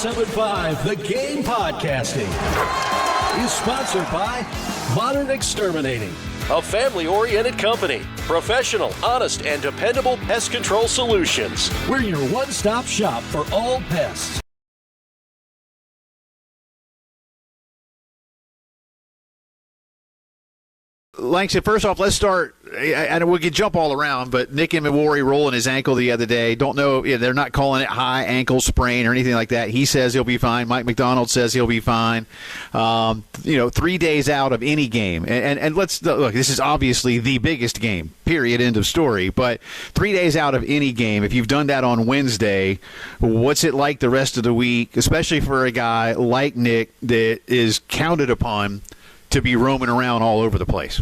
1075 The Game Podcasting is sponsored by Modern Exterminating, a family-oriented company. Professional, honest, and dependable pest control solutions. We're your one-stop shop for all pests. Langston, first off, let's start. And we could jump all around, but Nick Imawari rolling his ankle the other day. Don't know. They're not calling it high ankle sprain or anything like that. He says he'll be fine. Mike McDonald says he'll be fine. 3 days out of any game. And let's look, this is obviously the biggest game, period, end of story. But 3 days out of any game, if you've done that on Wednesday, what's it like the rest of the week, especially for a guy like Nick that is counted upon to be roaming around all over the place?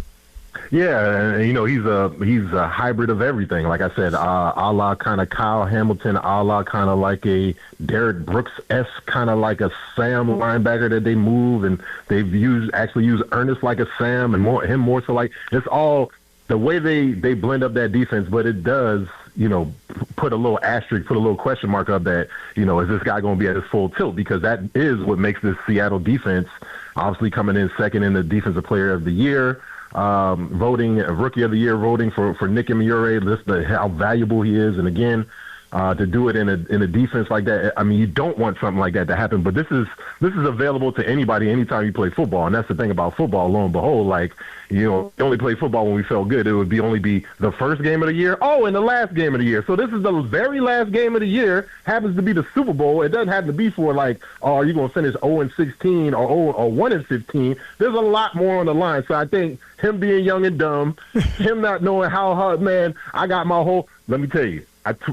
Yeah, he's a hybrid of everything. Like I said, a la kind of Kyle Hamilton, a la kind of like a Derek Brooks-esque, kind of like a Sam linebacker that they move, and they've used Ernest like a Sam, and him more so like it's all the way they blend up that defense. But it does, put a little asterisk, put a little question mark up that, is this guy going to be at his full tilt? Because that is what makes this Seattle defense obviously coming in second in the Defensive Player of the Year. Voting Rookie of the Year voting for Nick Imawari, just how valuable he is, and again, to do it in a defense like that. I mean, you don't want something like that to happen, but this is available to anybody anytime you play football, and that's the thing about football. Lo and behold, we only play football when we felt good. It would only be the first game of the year, and the last game of the year. So this is the very last game of the year. Happens to be the Super Bowl. It doesn't have to be for are you going to finish 0-16 or 1-15? There's a lot more on the line. So I think him being young and dumb, him not knowing how hard, man, I got my whole. Let me tell you.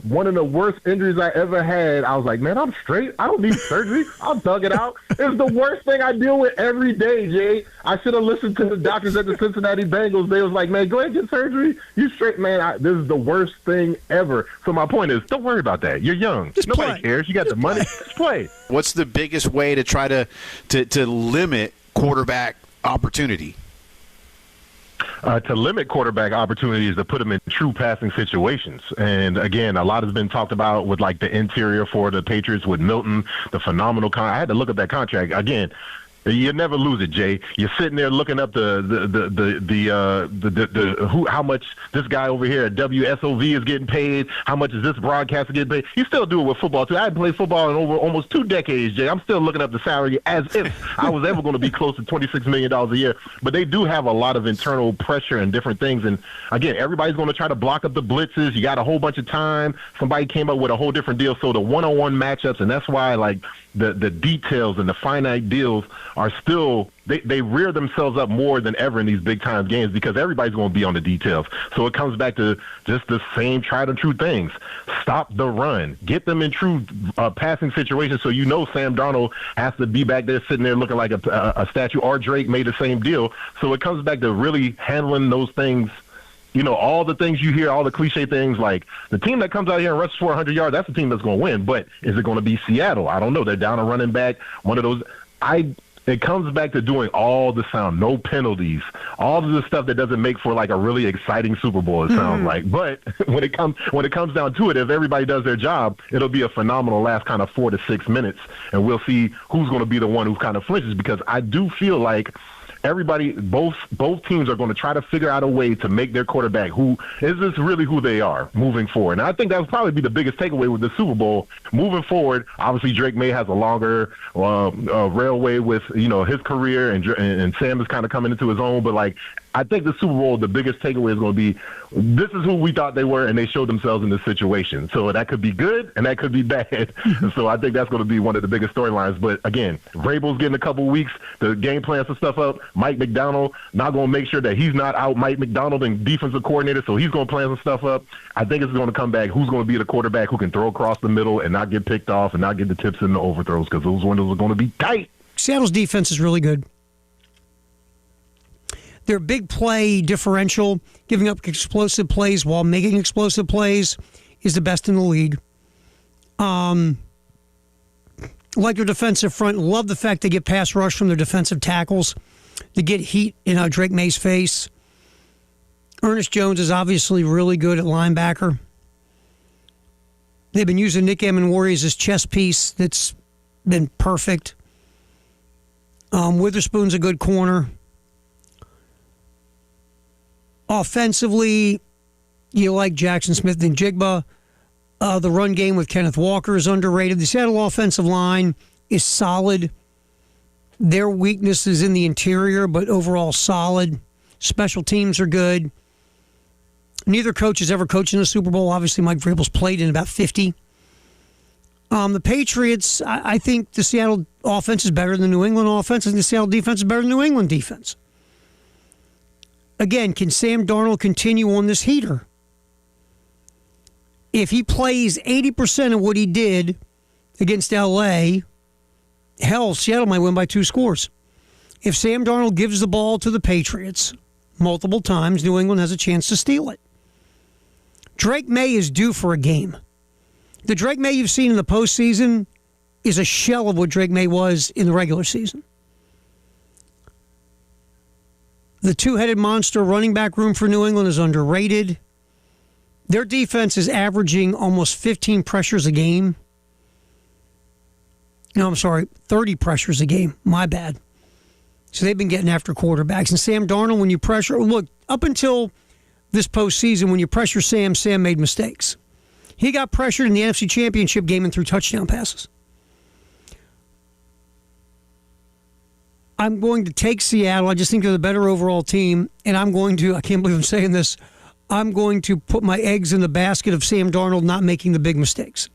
One of the worst injuries I ever had, I was like, man, I'm straight. I don't need surgery. I'll thug it out. It's the worst thing I deal with every day, Jay. I should have listened to the doctors at the Cincinnati Bengals. They was like, man, go ahead and get surgery. You straight, man. This is the worst thing ever. So my point is, don't worry about that. You're young. Just Nobody play. cares. You got the money. Just play. What's the biggest way to try to limit quarterback opportunity? To limit quarterback opportunities, to put them in true passing situations. And again, a lot has been talked about with the interior for the Patriots with Milton, the phenomenal I had to look at that contract again. You never lose it, Jay. You're sitting there looking up how much this guy over here at WSOV is getting paid, how much is this broadcaster getting paid. You still do it with football too. I hadn't played football in over almost 2 decades, Jay. I'm still looking up the salary as if I was ever going to be close to $26 million a year. But they do have a lot of internal pressure and different things. And again, everybody's going to try to block up the blitzes. You got a whole bunch of time. Somebody came up with a whole different deal. So the one-on-one matchups, and that's why the details and the finite deals are still they rear themselves up more than ever in these big time games because everybody's going to be on the details. So it comes back to just the same tried and true things. Stop the run. Get them in true passing situations so Sam Darnold has to be back there sitting there looking like a statue. Or Drake made the same deal. So it comes back to really handling those things. All the things you hear, all the cliche things, like the team that comes out here and rushes for 100 yards, that's the team that's going to win. But is it going to be Seattle? I don't know. They're down a running back. One of those. It comes back to doing all the sound, no penalties, all of the stuff that doesn't make for a really exciting Super Bowl. It sounds like, but when it comes down to it, if everybody does their job, it'll be a phenomenal last kind of 4 to 6 minutes, and we'll see who's going to be the one who kind of flinches because I do feel like everybody, both teams are going to try to figure out a way to make their quarterback who is this really who they are moving forward. And I think that would probably be the biggest takeaway with the Super Bowl moving forward. Obviously, Drake May has a longer railway with his career, and Sam is kind of coming into his own. But I think the Super Bowl, the biggest takeaway is going to be this is who we thought they were, and they showed themselves in this situation. So that could be good, and that could be bad. So I think that's going to be one of the biggest storylines. But, again, Vrabel's getting a couple weeks to game plan some stuff up. Mike McDonald not going to make sure that he's not out Mike McDonald and defensive coordinator, so he's going to plan some stuff up. I think it's going to come back who's going to be the quarterback who can throw across the middle and not get picked off and not get the tips and the overthrows because those windows are going to be tight. Seattle's defense is really good. Their big play differential, giving up explosive plays while making explosive plays, is the best in the league. Like their defensive front, love the fact they get pass rush from their defensive tackles. They get heat in Drake May's face. Ernest Jones is obviously really good at linebacker. They've been using Nick Imawari as his chess piece that's been perfect. Witherspoon's a good corner. Offensively, you like Jackson Smith and Jigba. The run game with Kenneth Walker is underrated. The Seattle offensive line is solid. Their weakness is in the interior, but overall solid. Special teams are good. Neither coach has ever coached in a Super Bowl. Obviously, Mike Vrabel's played in about 50. The Patriots, I think the Seattle offense is better than the New England offense, and the Seattle defense is better than the New England defense. Again, can Sam Darnold continue on this heater? If he plays 80% of what he did against L.A., hell, Seattle might win by 2 scores. If Sam Darnold gives the ball to the Patriots multiple times, New England has a chance to steal it. Drake May is due for a game. The Drake May you've seen in the postseason is a shell of what Drake May was in the regular season. The two-headed monster running back room for New England is underrated. Their defense is averaging almost 15 pressures a game. No, I'm sorry, 30 pressures a game. My bad. So they've been getting after quarterbacks. And Sam Darnold, when you pressure, look, up until this postseason, when you pressure Sam made mistakes. He got pressured in the NFC Championship game and threw touchdown passes. I'm going to take Seattle. I just think they're the better overall team. And I'm going to, I can't believe I'm saying this, I'm going to put my eggs in the basket of Sam Darnold not making the big mistakes.